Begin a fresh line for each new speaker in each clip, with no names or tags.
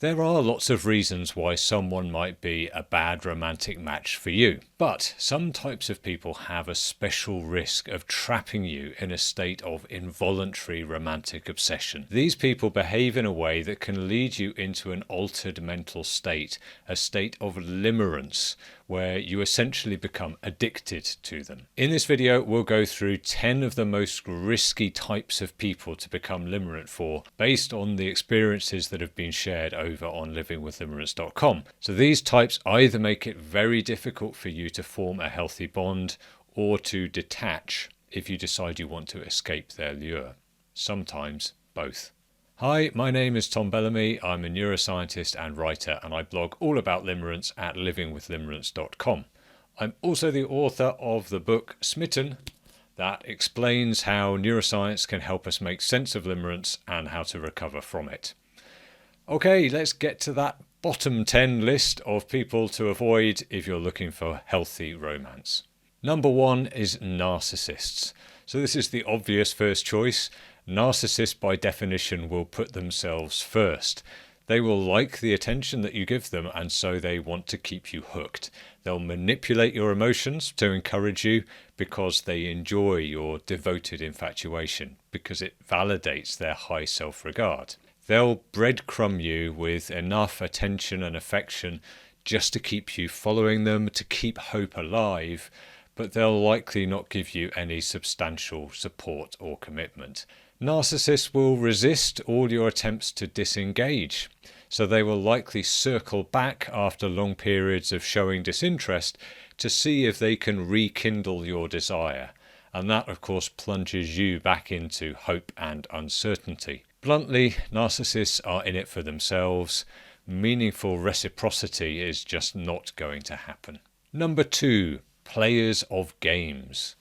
There are lots of reasons why someone might be a bad romantic match for you, but some types of people have a special risk of trapping you in a state of involuntary romantic obsession. These people behave in a way that can lead you into an altered mental state, a state of limerence, where you essentially become addicted to them. In this video, we'll go through 10 of the most risky types of people to become limerent for, based on the experiences that have been shared over on livingwithlirants.com. So these types either make it very difficult for you to form a healthy bond or to detach if you decide you want to escape their lure. Sometimes both. Hi, my name is Tom Bellamy. I'm a neuroscientist and writer, and I blog all about limerence at livingwithlirants.com. I'm also the author of the book Smitten that explains how neuroscience can help us make sense of limerence and how to recover from it. Okay, let's get to that bottom 10 list of people to avoid if you're looking for healthy romance. Number 1 is narcissists. So this is the obvious first choice. Narcissists, by definition, will put themselves first. They will like the attention that you give them, and so they want to keep you hooked. They'll manipulate your emotions to encourage you because they enjoy your devoted infatuation, because it validates their high self-regard. They'll breadcrumb you with enough attention and affection just to keep you following them, to keep hope alive, but they'll likely not give you any substantial support or commitment. Narcissists will resist all your attempts to disengage, so they will likely circle back after long periods of showing disinterest to see if they can rekindle your desire, and that of course plunges you back into hope and uncertainty. Bluntly, narcissists are in it for themselves. Meaningful reciprocity is just not going to happen. Number 2, players of games.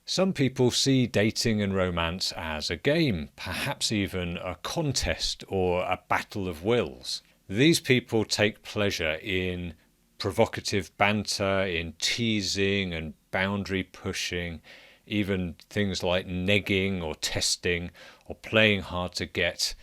Some people see dating and romance as a game, perhaps even a contest or a battle of wills. These people take pleasure in provocative banter, in teasing and boundary pushing, even things like negging or testing or playing hard to get,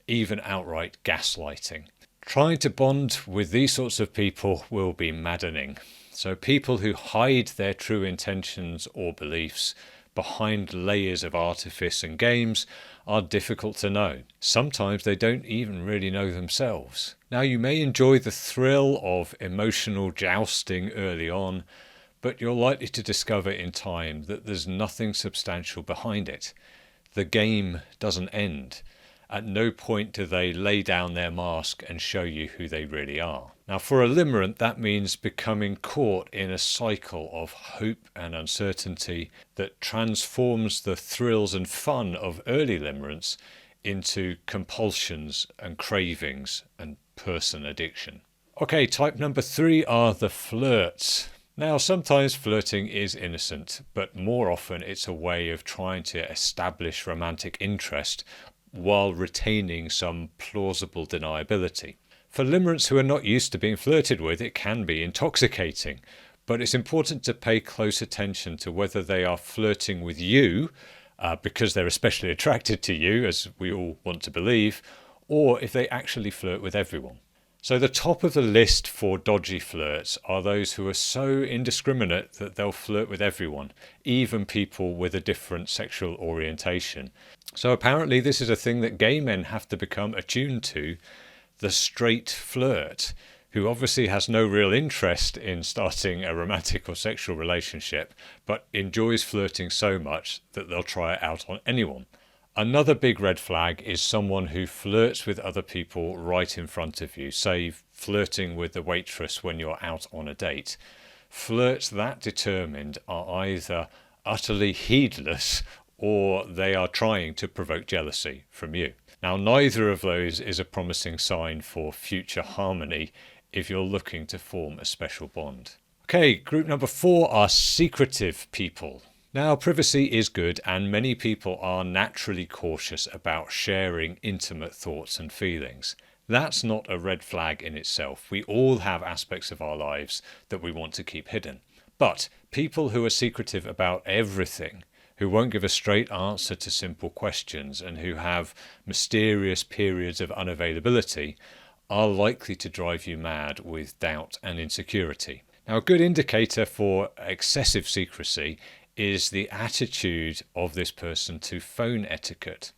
even outright gaslighting. Trying to bond with these sorts of people will be maddening. So people who hide their true intentions or beliefs behind layers of artifice and games are difficult to know. Sometimes they don't even really know themselves. Now, you may enjoy the thrill of emotional jousting early on, but you're likely to discover in time that there's nothing substantial behind it. The game doesn't end. At no point do they lay down their mask and show you who they really are. Now, for a limerent, that means becoming caught in a cycle of hope and uncertainty that transforms the thrills and fun of early limerence into compulsions and cravings and person addiction. Okay, type number 3 are the flirts. Now, sometimes flirting is innocent, but more often it's a way of trying to establish romantic interest while retaining some plausible deniability. For limerents who are not used to being flirted with, it can be intoxicating, but it's important to pay close attention to whether they are flirting with you because they're especially attracted to you, as we all want to believe, or if they actually flirt with everyone. So the top of the list for dodgy flirts are those who are so indiscriminate that they'll flirt with everyone, even people with a different sexual orientation. So apparently this is a thing that gay men have to become attuned to, the straight flirt, who obviously has no real interest in starting a romantic or sexual relationship, but enjoys flirting so much that they'll try it out on anyone. Another big red flag is someone who flirts with other people right in front of you, say flirting with the waitress when you're out on a date. Flirts that determined are either utterly heedless or they are trying to provoke jealousy from you. Now, neither of those is a promising sign for future harmony if you're looking to form a special bond. Okay, group number 4 are secretive people. Now, privacy is good, and many people are naturally cautious about sharing intimate thoughts and feelings. That's not a red flag in itself. We all have aspects of our lives that we want to keep hidden. But people who are secretive about everything, who won't give a straight answer to simple questions, and who have mysterious periods of unavailability, are likely to drive you mad with doubt and insecurity. Now, a good indicator for excessive secrecy is the attitude of this person to phone etiquette.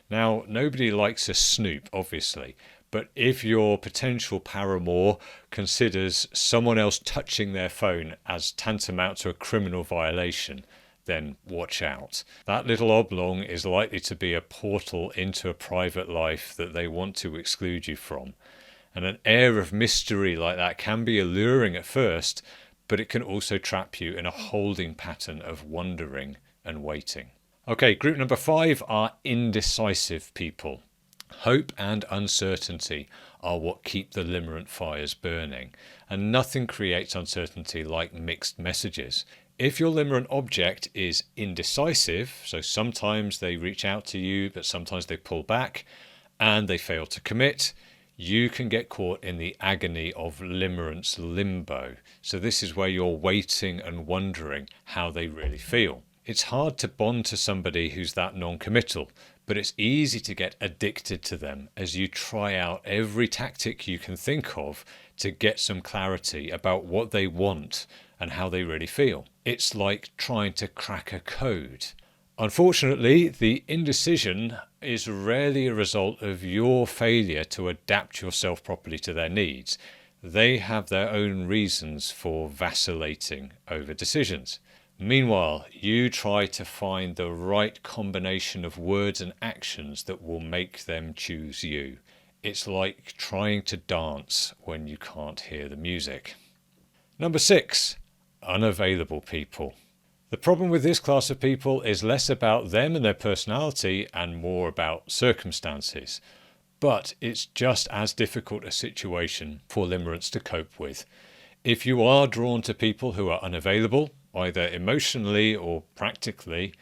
Now, nobody likes a snoop, obviously, but if your potential paramour considers someone else touching their phone as tantamount to a criminal violation, then watch out. That little oblong is likely to be a portal into a private life that they want to exclude you from. And an air of mystery like that can be alluring at first, but it can also trap you in a holding pattern of wondering and waiting. Okay, group number 5 are indecisive people. Hope and uncertainty are what keep the limerent fires burning, and nothing creates uncertainty like mixed messages. If your limerent object is indecisive, so sometimes they reach out to you, but sometimes they pull back, and they fail to commit, you can get caught in the agony of limerent's limbo. So this is where you're waiting and wondering how they really feel. It's hard to bond to somebody who's that non-committal, but it's easy to get addicted to them as you try out every tactic you can think of to get some clarity about what they want and how they really feel. It's like trying to crack a code. Unfortunately, the indecision is rarely a result of your failure to adapt yourself properly to their needs. They have their own reasons for vacillating over decisions. Meanwhile, you try to find the right combination of words and actions that will make them choose you. It's like trying to dance when you can't hear the music. Number 6, unavailable people. The problem with this class of people is less about them and their personality and more about circumstances. But it's just as difficult a situation for limerents to cope with. If you are drawn to people who are unavailable, either emotionally or practically,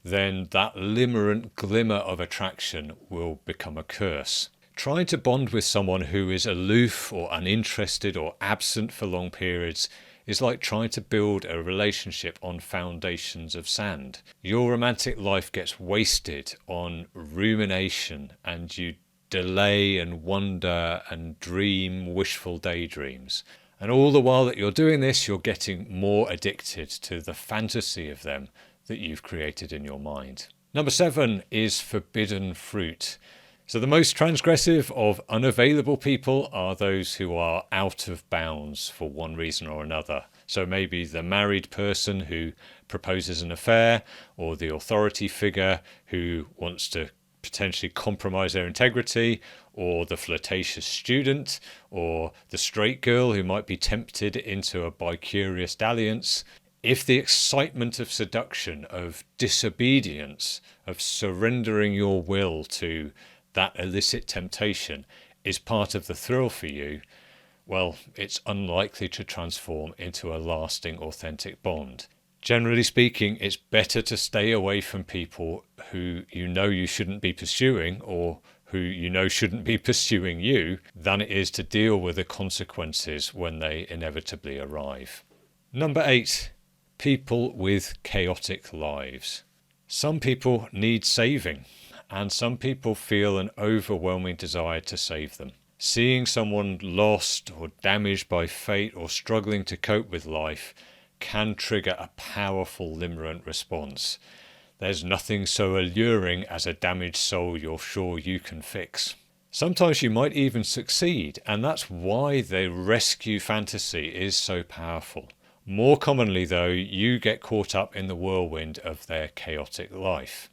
then that limerent glimmer of attraction will become a curse. Trying to bond with someone who is aloof or uninterested or absent for long periods is like trying to build a relationship on foundations of sand. Your romantic life gets wasted on rumination, and you delay and wonder and dream wishful daydreams. And all the while that you're doing this, you're getting more addicted to the fantasy of them that you've created in your mind. Number 7 is forbidden fruit. So the most transgressive of unavailable people are those who are out of bounds for one reason or another. So maybe the married person who proposes an affair, or the authority figure who wants to potentially compromise their integrity, or the flirtatious student, or the straight girl who might be tempted into a bi-curious dalliance. If the excitement of seduction, of disobedience, of surrendering your will to that illicit temptation is part of the thrill for you, well, it's unlikely to transform into a lasting, authentic bond. Generally speaking, it's better to stay away from people who you know you shouldn't be pursuing, or who you know shouldn't be pursuing you, than it is to deal with the consequences when they inevitably arrive. Number 8, people with chaotic lives. Some people need saving, and some people feel an overwhelming desire to save them. Seeing someone lost or damaged by fate or struggling to cope with life can trigger a powerful limerent response. There's nothing so alluring as a damaged soul you're sure you can fix. Sometimes you might even succeed, and that's why the rescue fantasy is so powerful. More commonly, though, you get caught up in the whirlwind of their chaotic life.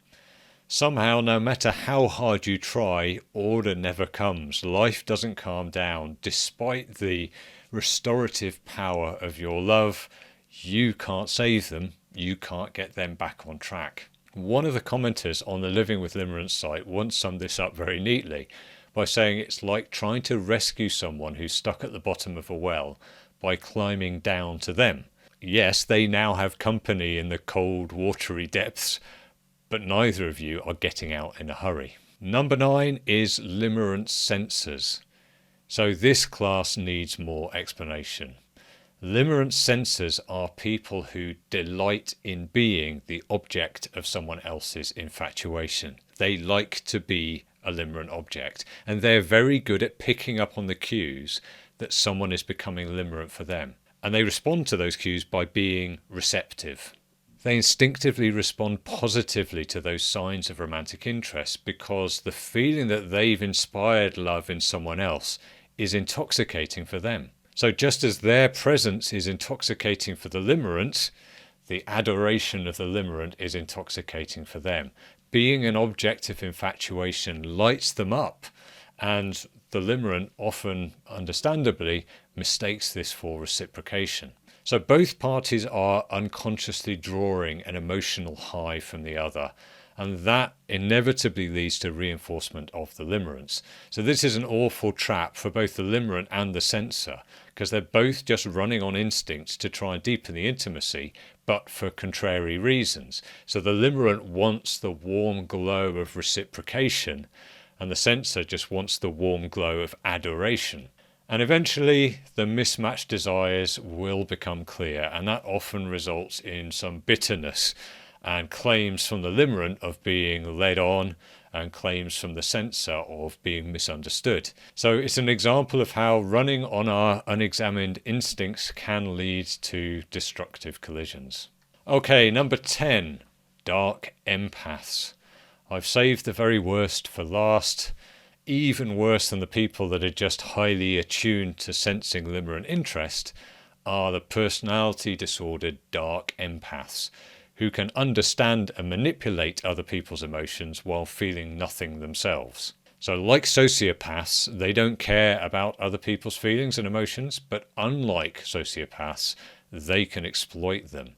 Somehow, no matter how hard you try, order never comes. Life doesn't calm down. Despite the restorative power of your love, you can't save them. You can't get them back on track. One of the commenters on the Living with Limerence site once summed this up very neatly by saying it's like trying to rescue someone who's stuck at the bottom of a well by climbing down to them. Yes, they now have company in the cold, watery depths, but neither of you are getting out in a hurry. Number 9 is limerent sensors. So this class needs more explanation. Limerent sensors are people who delight in being the object of someone else's infatuation. They like to be a limerent object, and they're very good at picking up on the cues that someone is becoming limerent for them. And they respond to those cues by being receptive. They instinctively respond positively to those signs of romantic interest because the feeling that they've inspired love in someone else is intoxicating for them. So just as their presence is intoxicating for the limerent, the adoration of the limerent is intoxicating for them. Being an object of infatuation lights them up, and the limerent often, understandably, mistakes this for reciprocation. So both parties are unconsciously drawing an emotional high from the other, and that inevitably leads to reinforcement of the limerence. So this is an awful trap for both the limerent and the censor, because they're both just running on instincts to try and deepen the intimacy, but for contrary reasons. So the limerent wants the warm glow of reciprocation, and the censor just wants the warm glow of adoration. And eventually the mismatched desires will become clear, and that often results in some bitterness and claims from the limerent of being led on and claims from the censor of being misunderstood. So it's an example of how running on our unexamined instincts can lead to destructive collisions. Okay, number 10, dark empaths. I've saved the very worst for last. Even worse than the people that are just highly attuned to sensing limerent interest are the personality disordered dark empaths, who can understand and manipulate other people's emotions while feeling nothing themselves. So like sociopaths, they don't care about other people's feelings and emotions, but unlike sociopaths, they can exploit them.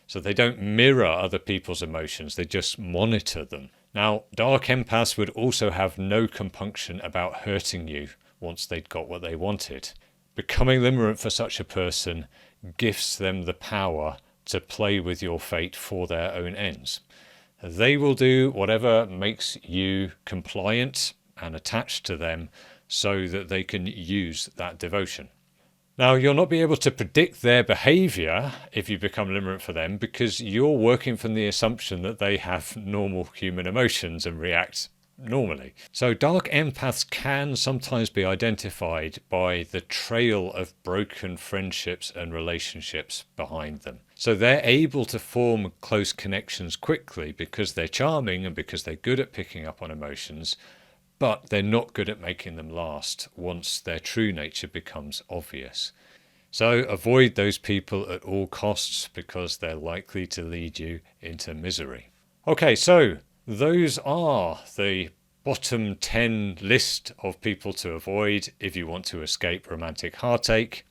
So they don't mirror other people's emotions, they just monitor them. Now, dark empaths would also have no compunction about hurting you once they'd got what they wanted. Becoming limerent for such a person gifts them the power to play with your fate for their own ends. They will do whatever makes you compliant and attached to them so that they can use that devotion. Now, you'll not be able to predict their behavior if you become limerent for them because you're working from the assumption that they have normal human emotions and react normally. So dark empaths can sometimes be identified by the trail of broken friendships and relationships behind them. So they're able to form close connections quickly because they're charming and because they're good at picking up on emotions, but they're not good at making them last once their true nature becomes obvious. So avoid those people at all costs because they're likely to lead you into misery. Okay, so those are the bottom 10 list of people to avoid if you want to escape romantic heartache.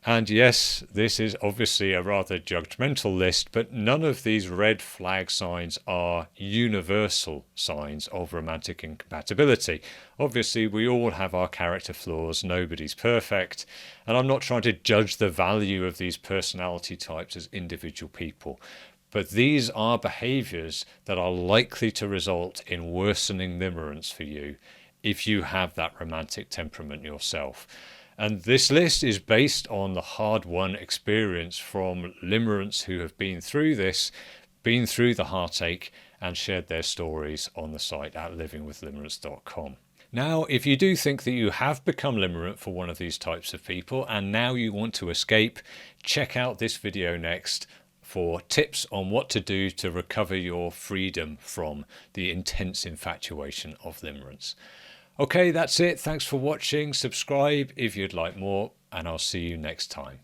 And yes, this is obviously a rather judgmental list, but none of these red flag signs are universal signs of romantic incompatibility. Obviously, we all have our character flaws, nobody's perfect, and I'm not trying to judge the value of these personality types as individual people. But these are behaviors that are likely to result in worsening limerence for you if you have that romantic temperament yourself. And this list is based on the hard-won experience from limerents who have been through this, been through the heartache, and shared their stories on the site at livingwithlimerents.com. Now, if you do think that you have become limerent for one of these types of people and now you want to escape, check out this video next for tips on what to do to recover your freedom from the intense infatuation of limerence. Okay, that's it. Thanks for watching. Subscribe if you'd like more, and I'll see you next time.